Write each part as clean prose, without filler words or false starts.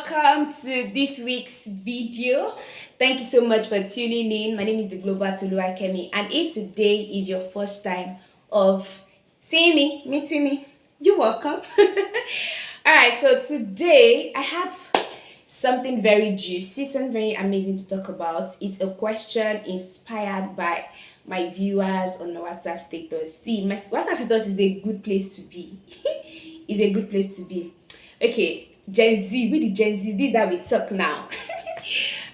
welcome to this week's video. Thank you so much for tuning in. My name is the Global Toluwakemi, and if today is your first time of seeing me, meeting me, you're welcome. All right, so today I have something very juicy, something very amazing to talk about. It's a question inspired by my viewers on my WhatsApp status. See, my WhatsApp status is a good place to be. Is a good place to be. Okay, Gen Z, we the Gen Z, this is how we talk now.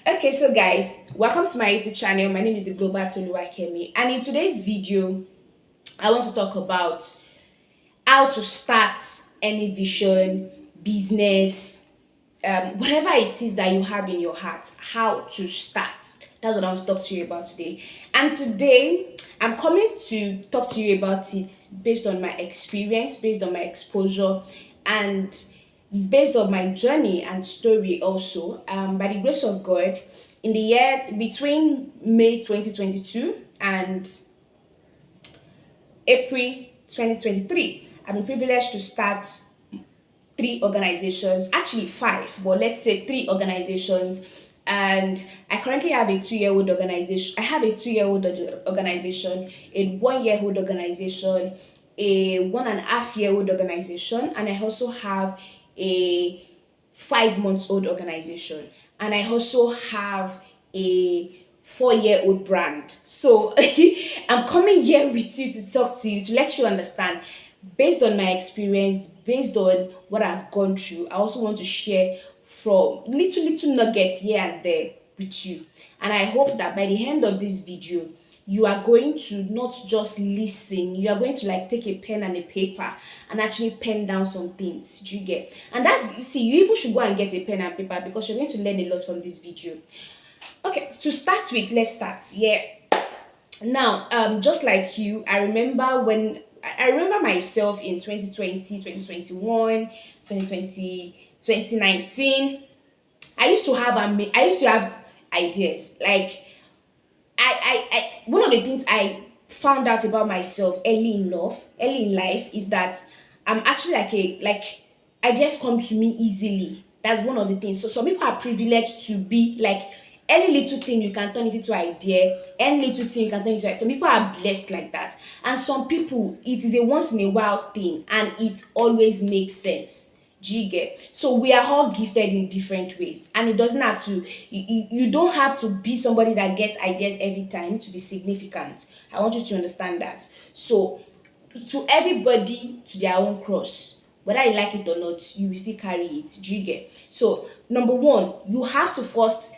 Okay, so guys, welcome to my YouTube channel. My name is the Global Toluwakemi, and in today's video, I want to talk about how to start any vision, business, whatever it is that you have in your heart, how to start. That's what I want to talk to you about today. And today, I'm coming to talk to you about it based on my experience, based on my exposure, and based on my journey and story also. By the grace of God, in the year between May 2022 and April 2023, I've been privileged to start three organizations, actually five, but let's say three organizations. And I currently have a 2-year-old organization. I have a 2-year-old organization, a 1-year-old organization, a 1.5-year-old organization, and I also have a 5-month-old organization, and I also have a 4-year-old brand. So I'm coming here with you to talk to you, to let you understand, based on my experience, based on what I've gone through. I also want to share from little nuggets here and there with you. And I hope that by the end of this video, you are going to not just listen, you are going to like take a pen and a paper and actually pen down some things. Do you get? And that's, you see, you even should go and get a pen and paper because you're going to learn a lot from this video. Okay, to start with, let's start. Yeah. Now, just like you, I remember myself in 2020, 2021, 2020, 2019. I used to have ideas. Like one of the things I found out about myself early in life is that I'm actually like ideas come to me easily. That's one of the things. So some people are privileged to be like any little thing you can turn it into idea, any little thing you can turn it into. Some people are blessed like that, and some people it is a once in a while thing, and it always makes sense. Do you get? So we are all gifted in different ways, and it doesn't have to. You don't have to be somebody that gets ideas every time to be significant. I want you to understand that. So to everybody to their own cross, whether you like it or not, you will still carry it. Do you get? So number one, you have to first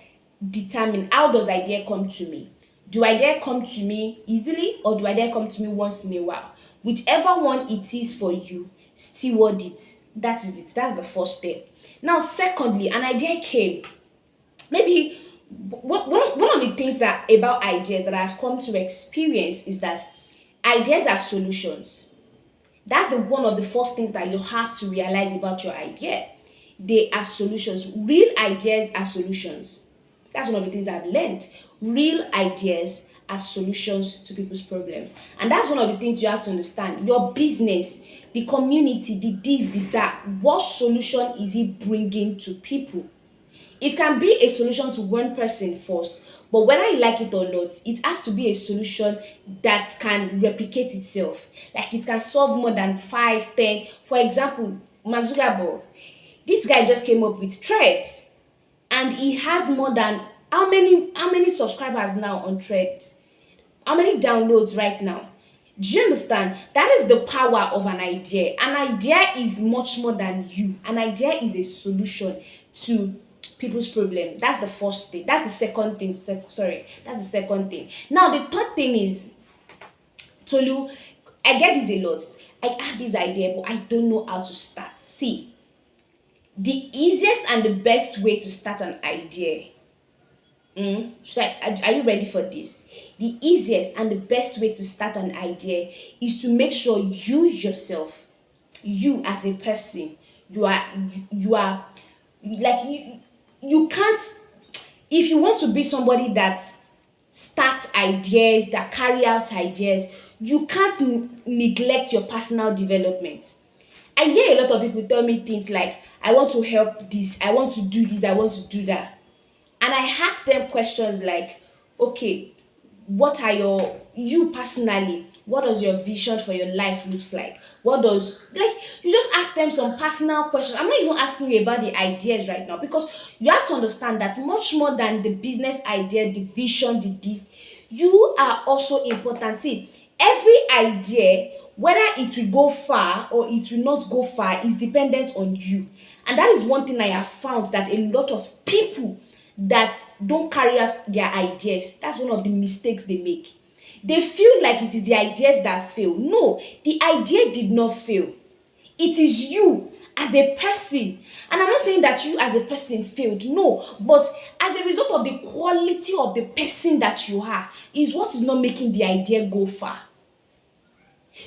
determine, how does idea come to me? Do idea come to me easily, or do idea come to me once in a while? Whichever one it is for you, steward it. That is it. That's the first step. Now secondly, an idea came. Maybe one of the things that about ideas that I've come to experience is that ideas are solutions. That's the one of the first things that you have to realize about your idea. They are solutions. Real ideas are solutions. That's one of the things I've learned. Real ideas are solutions to people's problem. And that's one of the things you have to understand. Your business, the community, the this, the that. What solution is it bringing to people? It can be a solution to one person first, but whether you like it or not, it has to be a solution that can replicate itself. Like it can solve more than 5, 10. For example, Mark Zuckerberg, this guy just came up with Threads, and he has more than how many subscribers now on Threads? How many downloads right now? Do you understand? That is the power of an idea. An idea is much more than you. An idea is a solution to people's problem. That's the first thing. That's the second thing. Sorry, that's the second thing. Now the third thing is, Tolu, I get this a lot. I have this idea, but I don't know how to start. See, the easiest and the best way to start an idea. Are you ready for this? The easiest and the best way to start an idea is to make sure you yourself, you as a person, you are like you can't, if you want to be somebody that starts ideas, that carry out ideas, you can't neglect your personal development. I hear a lot of people tell me things like, I want to help this, I want to do this, I want to do that. And I ask them questions like, okay, what are you personally, what does your vision for your life looks like? What does, like, you just ask them some personal questions. I'm not even asking you about the ideas right now, because you have to understand that much more than the business idea, the vision, the this, you are also important. See, every idea, whether it will go far or it will not go far, is dependent on you. And that is one thing I have found, that a lot of people that don't carry out their ideas, that's one of the mistakes they make. They feel like it is the ideas that fail. No, the idea did not fail. It is you as a person. And I'm not saying that you as a person failed, no, but as a result of the quality of the person that you are, is what is not making the idea go far.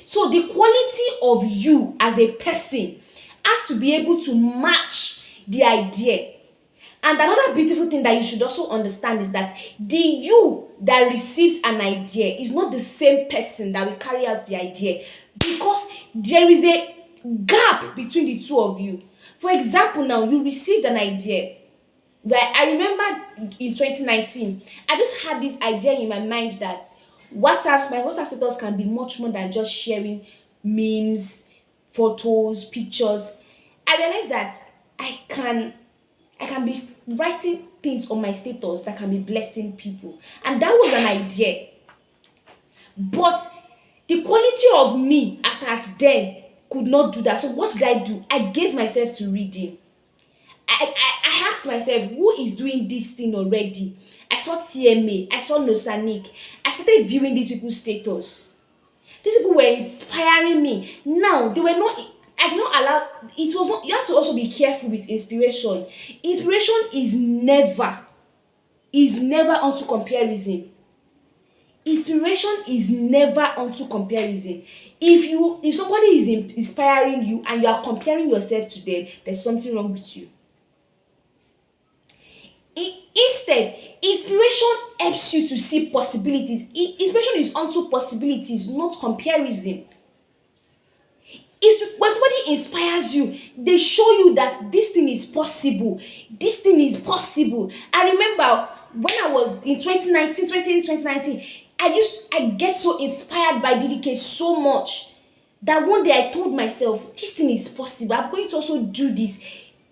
So the quality of you as a person has to be able to match the idea. And another beautiful thing that you should also understand is that the you that receives an idea is not the same person that will carry out the idea, because there is a gap between the two of you. For example, now you received an idea. Where I remember in 2019, I just had this idea in my mind that my WhatsApp status can be much more than just sharing memes, photos, pictures. I realized that I can I can be writing things on my status that can be blessing people. And that was an idea. But the quality of me as at then could not do that. So what did I do? I gave myself to reading. I asked myself, who is doing this thing already? I saw TMA, I saw Nosanik. I started viewing these people's status. These people were inspiring me. Now, they were not, I did not allow, it was not, you have to also be careful with inspiration. Inspiration is never onto comparison. Inspiration is never onto comparison. If somebody is inspiring you and you are comparing yourself to them, there's something wrong with you. Instead, inspiration helps you to see possibilities. Inspiration is onto possibilities, not comparison. When somebody inspires you, they show you that this thing is possible. This thing is possible. I remember when I was in 2019, 2019, I get so inspired by DDK so much that one day I told myself, this thing is possible. I'm going to also do this.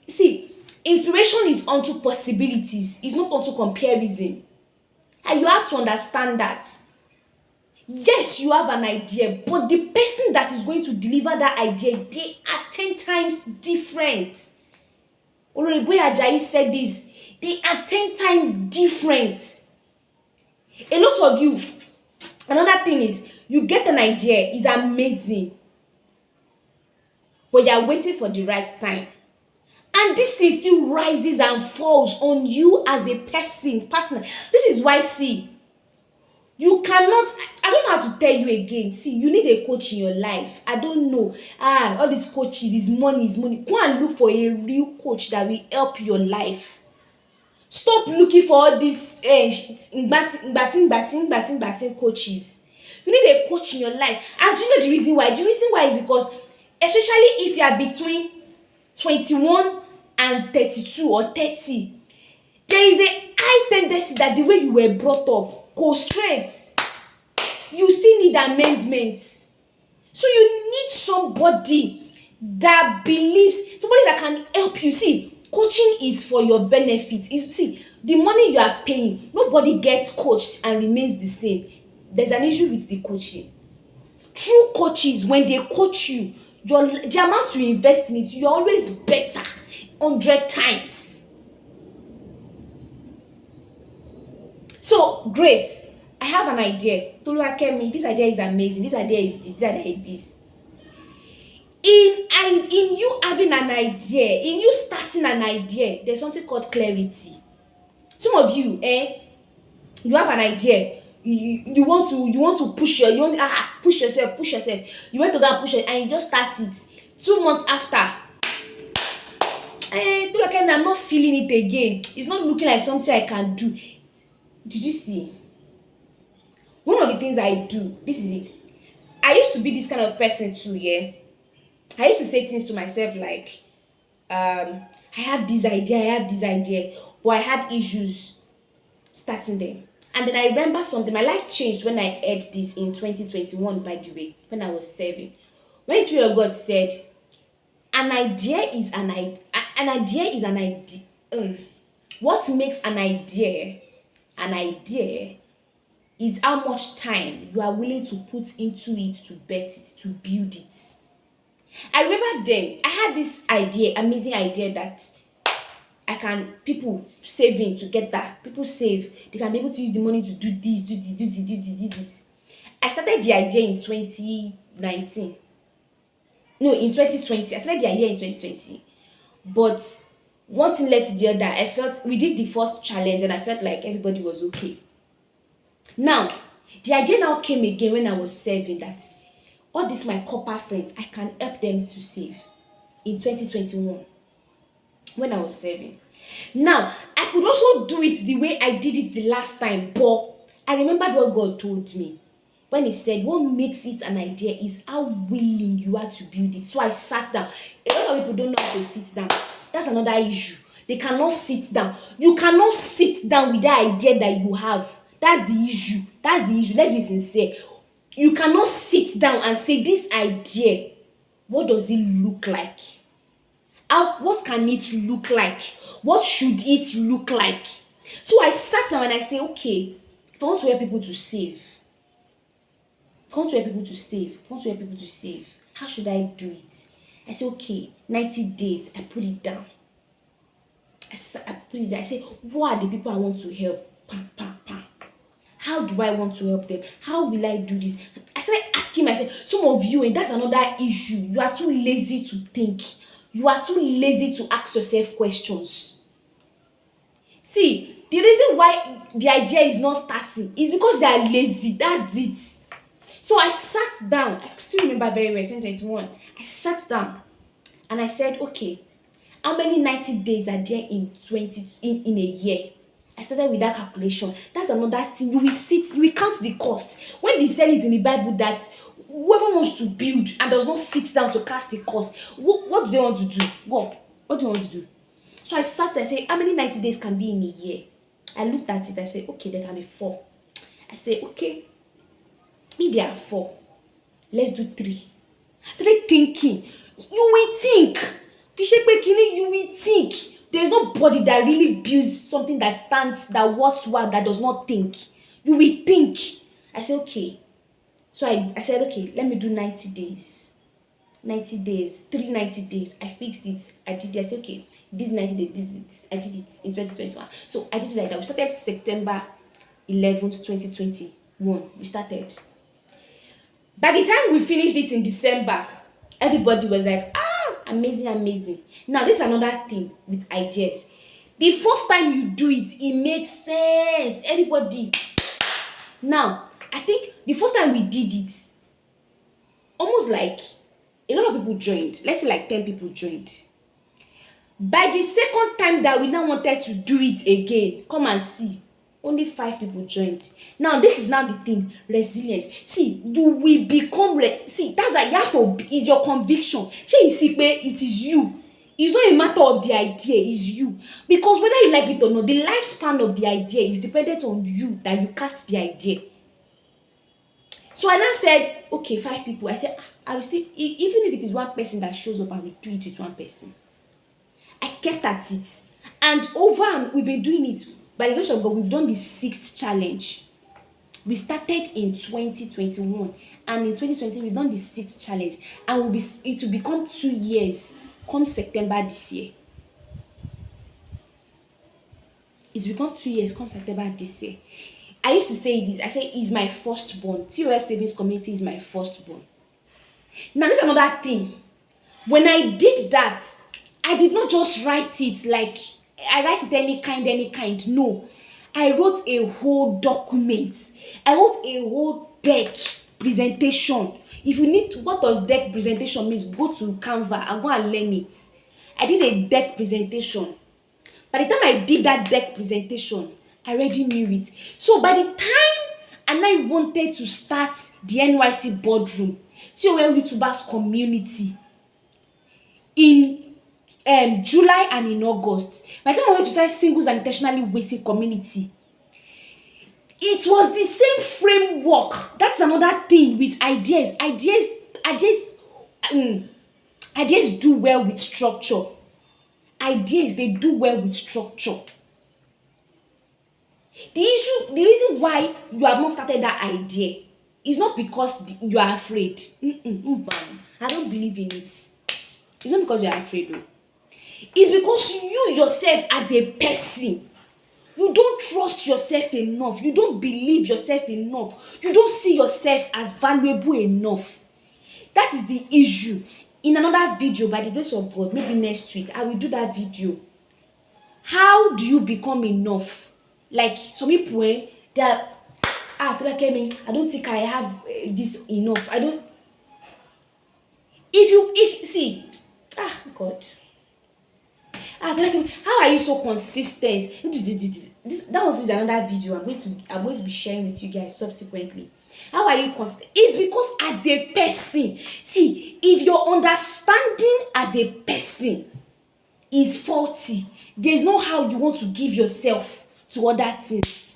See, inspiration is onto possibilities, it's not onto comparison. And you have to understand that. Yes, you have an idea, but the person that is going to deliver that idea, they are 10 times different. Oloriboye Ajayi said this. They are 10 times different. A lot of you, another thing is, you get an idea, it's amazing, but you are waiting for the right time. And this thing still rises and falls on you as a person. This is why, see, you cannot, I don't know how to tell you again. See, you need a coach in your life. I don't know. All these coaches is money, is money. Go and look for a real coach that will help your life. Stop looking for all these coaches. You need a coach in your life. And do you know the reason why? The reason why is because, especially if you are between 21 and 32 or 30, there is a high tendency that the way you were brought up, go straight. You still need amendments. So you need somebody that believes, somebody that can help you. See, coaching is for your benefit. See, the money you are paying, nobody gets coached and remains the same. There's an issue with the coaching. True coaches, when they coach you, the amount you invest in it, you're always better 100 times. So, great. I have an idea. Toluwakemi, this idea is amazing. This idea is this, that idea is this. In you having an idea, in you starting an idea, there's something called clarity. Some of you, you have an idea. You want to push yourself. You want to go and push it, and you just start it. 2 months after, Toluwakemi, I'm not feeling it again. It's not looking like something I can do. Did you see? One of the things I do, this is it. I used to be this kind of person too, yeah. I used to say things to myself like, I had this idea, I had this idea, but I had issues starting them. And then I remember something. My life changed when I heard this in 2021, by the way, when I was 7. When the Spirit of God said, an idea is an idea is an idea. What makes an idea is how much time you are willing to put into it to bet it, to build it. I remember then I had this idea, amazing idea that I can people saving together. People save. They can be able to use the money to do this, do this, do this, do this, do this. I started the idea in 2019. No, in 2020. I started the idea in 2020. But one thing led to the other. I felt we did the first challenge and I felt like everybody was okay. Now, the idea now came again when I was serving that all these my copper friends, I can help them to save in 2021 when I was serving. Now, I could also do it the way I did it the last time, but I remembered what God told me when He said, what makes it an idea is how willing you are to build it. So I sat down. A lot of people don't know how to sit down. That's another issue. They cannot sit down. You cannot sit down with the idea that you have. That's the issue. That's the issue. Let's be sincere. You cannot sit down and say, this idea, what does it look like? What can it look like? What should it look like? So I sat down and I say, okay, if I want to help people to save, if I want to help people to save, if I want to help people to save, how should I do it? I say, okay, 90 days. I put it down. I put it down. I say, what are the people I want to help? Pam, pam, pam. How do I want to help them? How will I do this? I started asking myself, some of you, and that's another issue, you are too lazy to think. You are too lazy to ask yourself questions. See, the reason why the idea is not starting is because they are lazy. That's it. So I sat down. I still remember very well, 2021. I sat down and I said, okay, how many 90 days are there in a year? I started with that calculation. That's another thing. You will count the cost. When they said it in the Bible that whoever wants to build and does not sit down to cast the cost, what do they want to do? What do you want to do? So I started, I said, how many 90 days can be in a year? I looked at it, I said, okay, there can be 4. I said, okay, if there are 4, let's do 3. I started thinking. You will think. You will think. There's nobody that really builds something that stands, that works well, that does not think. You will think. I said, okay. So I said, okay, let me do 90 days. 90 days, 390 days. I fixed it. I did it. I said, okay, this 90 days, this. I did it in 2021. So I did it like that. We started September 11th, 2021. We started. By the time we finished it in December, everybody was like, amazing, amazing. Now, this is another thing with ideas. The first time you do it, it makes sense. Everybody. Now, I think the first time we did it, almost like a lot of people joined. Let's say like 10 people joined. By the second time that we now wanted to do it again, come and see, only 5 people joined. Now, this is now the thing, resilience. See, you will become, see, that's why you have to, is your conviction. Shey you see, it is you. It's not a matter of the idea, it's you. Because whether you like it or not, the lifespan of the idea is dependent on you, that you cast the idea. So I now said, okay, 5 people. I said, I will still, even if it is one person that shows up, I will do it with one person. I kept at it. And we've been doing it. By the grace of God, we've done the 6th challenge. We started in 2021. And in 2020, we've done the 6th challenge. And it will become 2 years come September this year. It's become 2 years come September this year. I used to say this. I say, it's my firstborn. TOS Savings Community is my firstborn. Now, this is another thing. When I did that, I did not just write it like I write it any kind. No. I wrote a whole document. I wrote a whole deck presentation. If you need to, what does deck presentation means, go to Canva and go and learn it. I did a deck presentation. By the time I did that deck presentation, I already knew it. So by the time and I wanted to start the NYC boardroom, TOL YouTubers community, in July and in August. By the time I wanted to start singles and intentionally waiting community, it was the same framework. That's another thing with ideas. Um, ideas do well with structure. Ideas, they do well with structure. The reason why you have not started that idea is not because you are afraid. I don't believe in it. It's not because you are afraid though. It's because you yourself as a person, you don't trust yourself enough. You don't believe yourself enough. You don't see yourself as valuable enough. That is the issue. In another video, by the grace of God, maybe next week, I will do that video. How do you become enough? Like some people, they are, I don't think I have this enough. I don't. If see, God. How are you so consistent? That was another video I'm going to be sharing with you guys subsequently. How are you consistent? It's because as a person, see, if your understanding as a person is faulty, there's no how you want to give yourself to other things.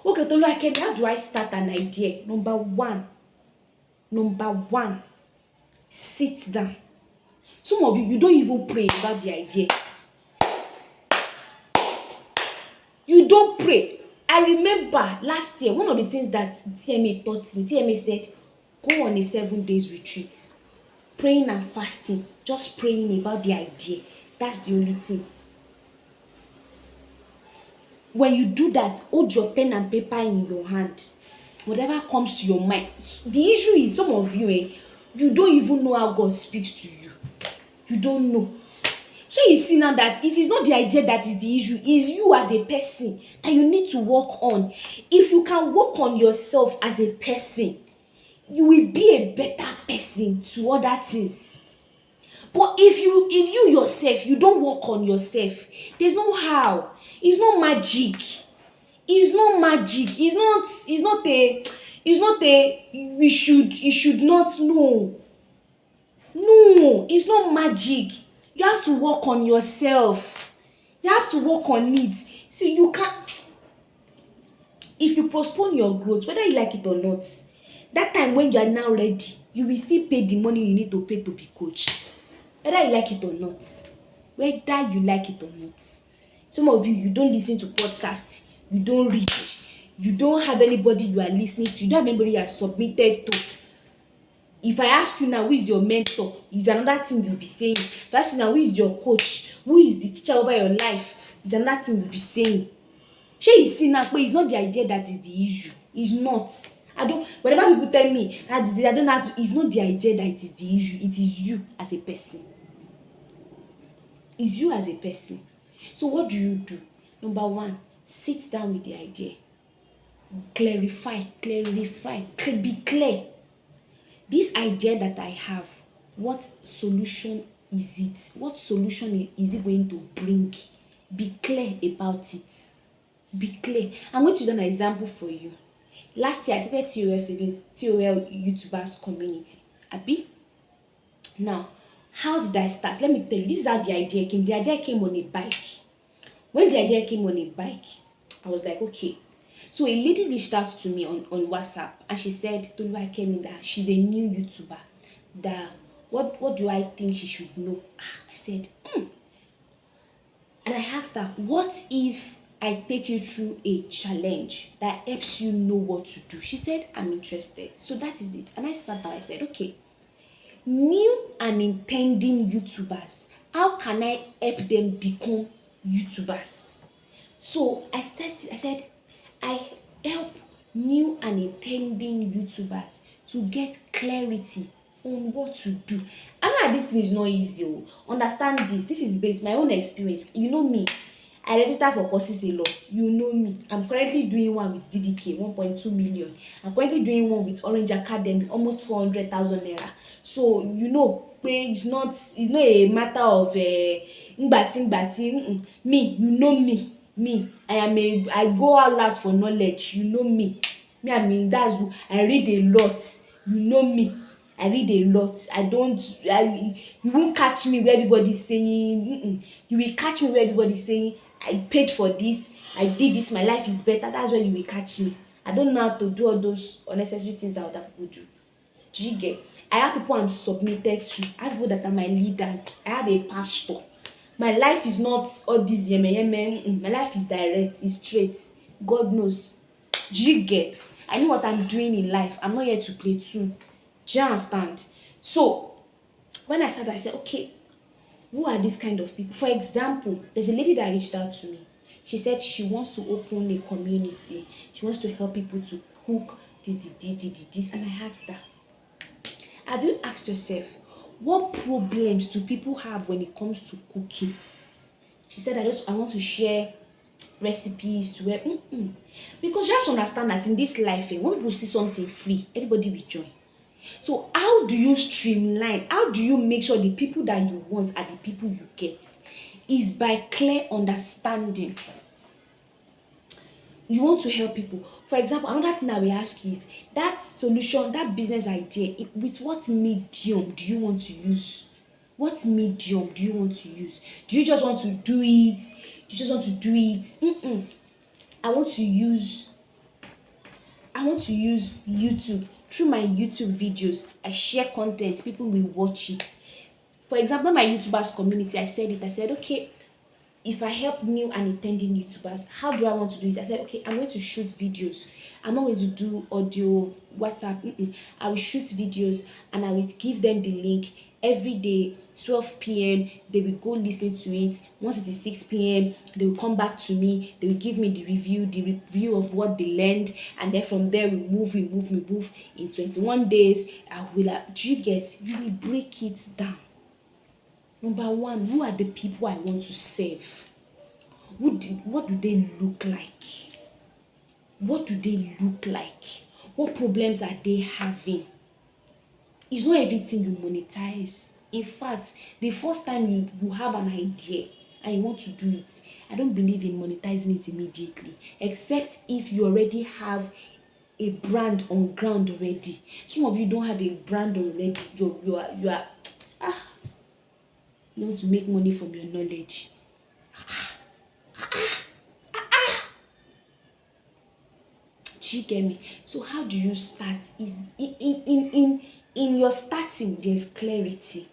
Okay, Toluwakemi, how do I start an idea? Number one, sit down. Some of you don't even pray about the idea. You don't pray. I remember last year, one of the things that TMA taught me, TMA said, go on a 7 days retreat. Praying and fasting. Just praying about the idea. That's the only thing. When you do that, hold your pen and paper in your hand. Whatever comes to your mind. The issue is some of you, you don't even know how God speaks to you. You don't know. Here you see now that it is not the idea that is the issue, it's you as a person that you need to work on. If you can work on yourself as a person, you will be a better person to other things. But if you yourself, you don't work on yourself, there's no how. It's not magic. It's not magic. It's not a you should not know. No, it's not magic. You have to work on yourself. You have to work on it. See, you can't. If you postpone your growth, whether you like it or not, that time when you are now ready, you will still pay the money you need to pay to be coached. Whether you like it or not. Whether you like it or not. Some of you don't listen to podcasts. You don't read. You don't have anybody you are listening to. You don't have anybody you are submitted to. If I ask you now who is your mentor, is another thing you'll be saying. If I ask you now who is your coach, who is the teacher over your life, is another thing you'll be saying. Shey you see now, but it's not the idea that is the issue. It's not. Whenever people tell me, I don't know how to, it's not the idea that it is the issue. It is you as a person. It's you as a person. So what do? Number one, sit down with the idea. Clarify, be clear. This idea that I have, what solution is it? What solution is it going to bring? Be clear about it. Be clear. I'm going to use an example for you. Last year, I started TOL YouTubers community. Abi? Now, how did I start? Let me tell you, this is how the idea came. The idea came on a bike. When the idea came on a bike, I was like, okay. So a lady reached out to me on WhatsApp and she said, Toluwakemi, that she's a new YouTuber. That what do I think she should know? I said, And I asked her, what if I take you through a challenge that helps you know what to do? She said, I'm interested. So that is it. And I sat down, I said, okay, new and intending YouTubers, how can I help them become YouTubers? So I said, I help new and intending YouTubers to get clarity on what to do. I know that this thing is not easy. Understand this. This is based my own experience. You know me. I register for courses a lot. You know me. I'm currently doing one with DDK, 1.2 million. I'm currently doing one with Orange Academy, almost 400,000 naira. So you know, it's not a matter of me. You know me. I go all out for knowledge. You know me. That's who I read a lot. You know me. I read a lot. I don't you won't catch me where everybody's saying you will catch me where everybody's saying I paid for this, I did this, my life is better. That's where you will catch me. I don't know how to do all those unnecessary things that other people do. Do you get? I have people I'm submitted to. I have people that are my leaders. I have a pastor. My life is not all this yeme yeme. My life is direct, it's straight. God knows. Do you get? I know what I'm doing in life. I'm not here to play too. Do you understand? So when I started, I said, okay, who are these kind of people? For example, there's a lady that reached out to me. She said she wants to open a community. She wants to help people to cook this. And I asked her, have you asked yourself, what problems do people have when it comes to cooking? She said, I want to share recipes to where because you have to understand that in this life when people see something free, everybody will join. So how do you streamline, how do you make sure the people that you want are the people you get? Is by clear understanding. You want to help people. For example, another thing I will ask you is that solution, that business idea, with what medium do you want to use? What medium do you want to use? Do you just want to do it? Do you just want to do it? I want to use YouTube. Through my YouTube videos, I share content, people will watch it. For example, my YouTubers community, I said, okay, if I help new and intending YouTubers, how do I want to do it? I said, okay, I'm going to shoot videos. I'm not going to do audio, WhatsApp. I will shoot videos and I will give them the link every day, 12 p.m. They will go listen to it. Once it is 6 p.m., they will come back to me. They will give me the review of what they learned. And then from there, we move. In 21 days, do you get? You will break it down. Number one, who are the people I want to serve? What do they look like? What do they look like? What problems are they having? It's not everything you monetize. In fact, the first time you have an idea and you want to do it, I don't believe in monetizing it immediately, except if you already have a brand on ground already. Some of you don't have a brand already. You are you want to make money from your knowledge. Do you get me? So how do you start? Is in your starting there's clarity.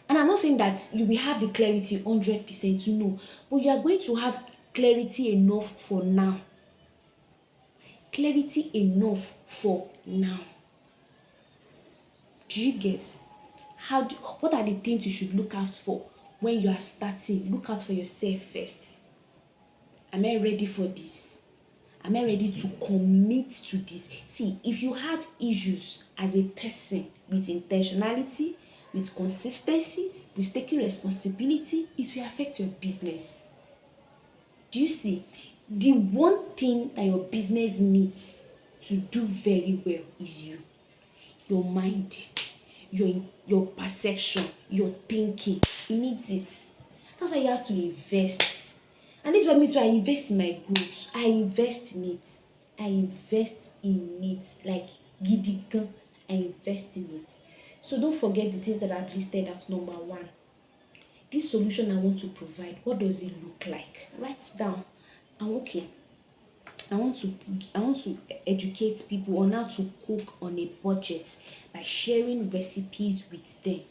And I'm not saying that you will have the clarity 100%, no, but you are going to have clarity enough for now. Clarity enough for now. Do you get? What are the things you should look out for when you are starting? Look out for yourself first. Am I ready for this? Am I ready to commit to this? See, if you have issues as a person with intentionality, with consistency, with taking responsibility, it will affect your business. Do you see? The one thing that your business needs to do very well is you. Your mind, your perception, your thinking. It needs it. That's why you have to invest. And this is what me too. I invest in my growth. I invest in it. I invest in it. Like gidigan. I invest in it. So don't forget the things that I've listed out. Number one, this solution I want to provide, what does it look like? Write it down. And okay, I want to educate people on how to cook on a budget by sharing recipes with them.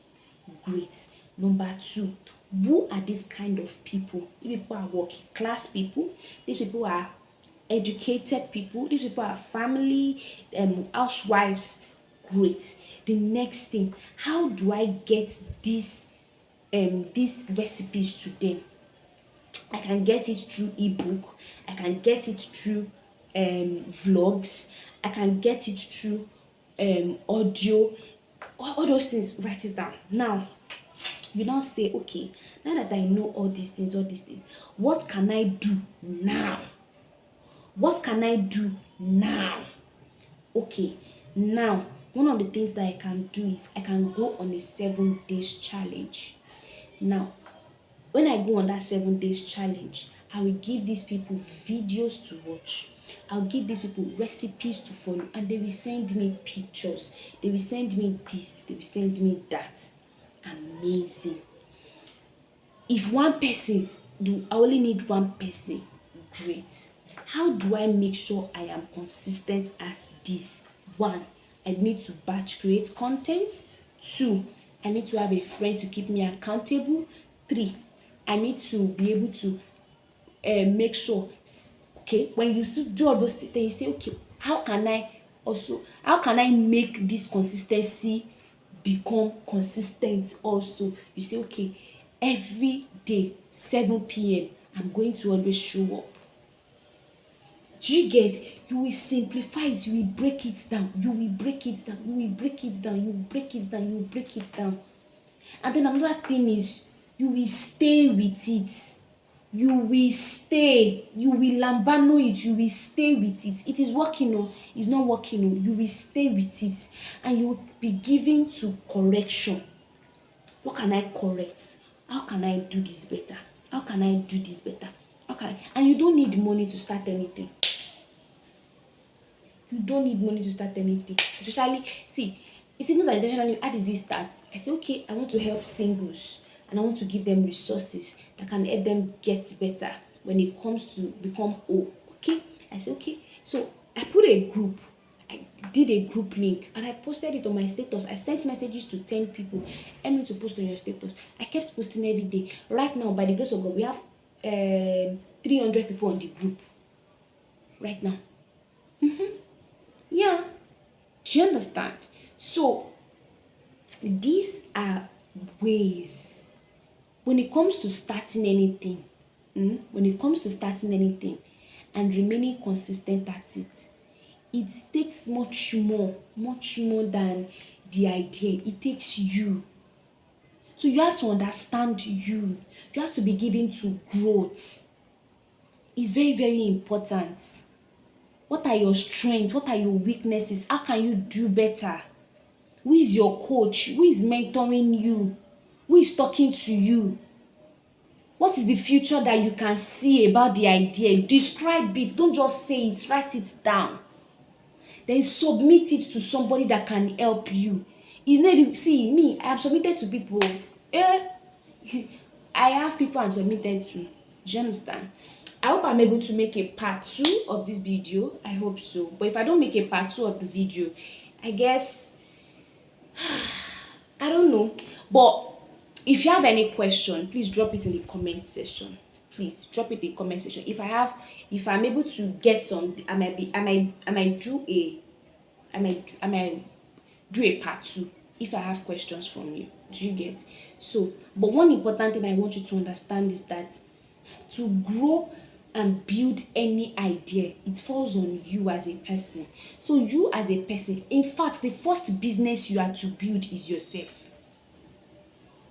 Great. Number two, who are these kind of people? These people are working class people. These people are educated people. These people are family housewives. Great. The next thing, how do I get these recipes to them? I can get it through ebook. I can get it through vlogs. I can get it through audio. All those things, write it down. Now, you now say, okay, now that I know all these things, what can I do now? What can I do now? Okay, now, one of the things that I can do is I can go on a 7 days challenge. Now, when I go on that 7 days challenge, I will give these people videos to watch. I'll give these people recipes to follow, and they will send me pictures. They will send me this, they will send me that. Amazing. If one person do, I only need one person, great. How do I make sure I am consistent at this? One, I need to batch create content. Two, I need to have a friend to keep me accountable. Three, I need to be able to make sure, okay, when you do all those things, then you say, okay, how can I make this consistency become consistent also? You say, okay, every day 7 p.m. I'm going to always show up. Do you get? You will simplify it, you will break it down, you will break it down, you will break it down, you will break it down, you will break it down. And then another thing is, you will stay with it. You will stay, you will lambano it, you will stay with it. It is working, oh, it's not working, oh, you will stay with it, and you will be given to correction. What can I correct? How can I do this better? How can I do this better? How can I? And you don't need money to start anything. You don't need money to start anything. Especially, see, it's even intentionally, how did this start? I say, okay, I want to help singles, and I want to give them resources that can help them get better when it comes to become O. Okay? I say, okay. So I put a group. I did a group link and I posted it on my status. I sent messages to 10 people. I need to post on your status. I kept posting every day. Right now, by the grace of God, we have 300 people on the group. Right now. Yeah. Do you understand? So these are ways when it comes to starting anything, when it comes to starting anything and remaining consistent at it, it takes much more than the idea. It takes you. So you have to understand you. You have to be given to growth. It's very, very important. What are your strengths? What are your weaknesses? How can you do better? Who is your coach? Who is mentoring you? Who is talking to you? What is the future that you can see about the idea? Describe it. Don't just say it. Write it down. Then submit it to somebody that can help you. It's not even, see me, I am submitted to people. I have people I'm submitted to. Do you understand? I hope I'm able to make a part 2 of this video. I hope so. But if I don't make a part 2 of the video, I guess I don't know. But if you have any question, please drop it in the comment section. Please drop it in the comment section. If I'm able to get some, I might do a part 2 if I have questions from you. Do you get? So, but one important thing I want you to understand is that to grow and build any idea, it falls on you as a person. So you as a person, in fact, the first business you are to build is yourself.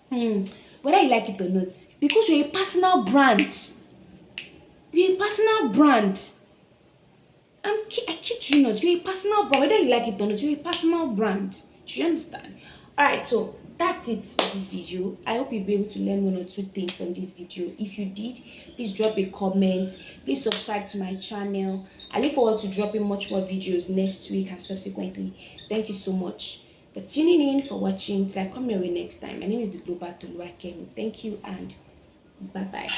Whether you like it or not, because you're a personal brand. You're a personal brand. I kid you not, you're a personal brand. Whether you like it or not, you're a personal brand. Do you understand? Alright, so that's it for this video. I hope you'll be able to learn 1 or 2 things from this video. If you did, please drop a comment. Please subscribe to my channel. I look forward to dropping much more videos next week and subsequently. Thank you so much for tuning in, for watching. Till I come your way next time. My name is the Global Toluwakemi. Thank you and bye-bye.